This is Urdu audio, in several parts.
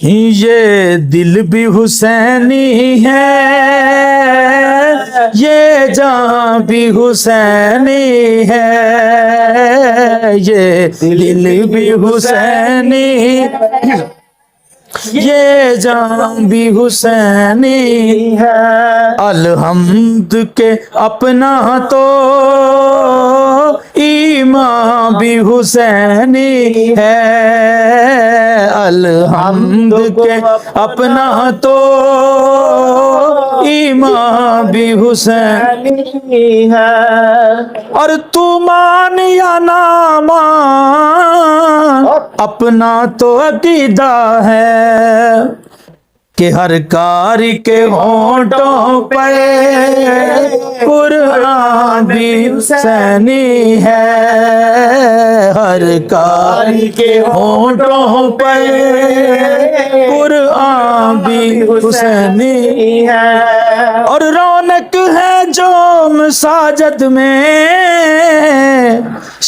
یہ دل بھی حسینی ہے، یہ جان بھی حسینی ہے، یہ دل بھی حسینی، یہ جان بھی حسینی ہے۔ الحمد کے اپنا تو ایمان بھی حسینی ہے، الحمد کے اپنا تو ایمان بھی حسینی ہے۔ اور تو مان یا نہ مان اپنا تو عقیدہ ہے کہ ہر کاری کے ہونٹوں پر قرآن بھی حسینی ہے، ہر کاری کے ہونٹوں پر قرآن بھی حسینی ہے۔ اور رونق ہے جو مساجد میں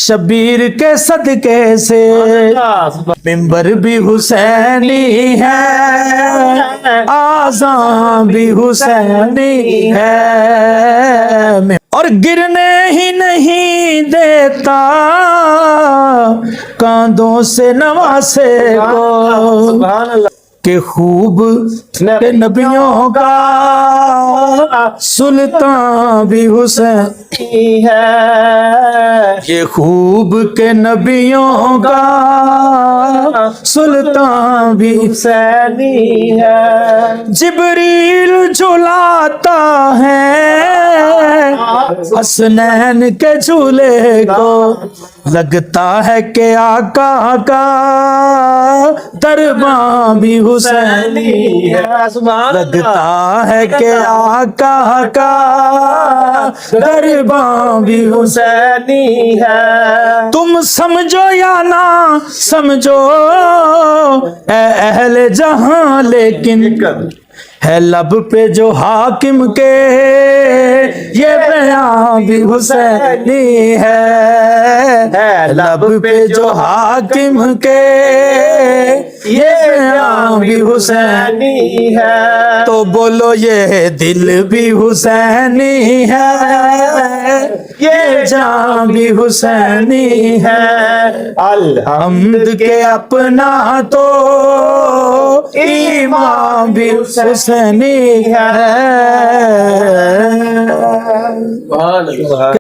شبیر کے صدقے سے، ممبر بھی حسینی ہے، آذان بھی حسینی ہے، اور گرنے ہی نہیں دیتا کاندھوں سے نواسے کو، کہ خوب کے نبیوں کا سلطان بھی حسینی ہے، یہ خوب کے نبیوں کا سلطان بھی حسینی ہے۔ جبریل جھلاتا ہے حسنین کے جھولے کو، لگتا ہے کہ آقا کا دربان بھی حسینی ہے، لگتا ہے کہ آقا کا دربان بھی حسینی ہے۔ تم سمجھو یا نہ سمجھو اے اہل جہاں، لیکن ہے لب پہ جو حاکم کے یہ بیان بھی حسینی ہے، لب پہ جو حاکم کے یہ بیان بھی حسینی ہے۔ تو بولو یہ دل بھی حسینی ہے، یہ جان بھی حسینی ہے، الحمد کے اپنا تو ایمان بھی حسینی ہے۔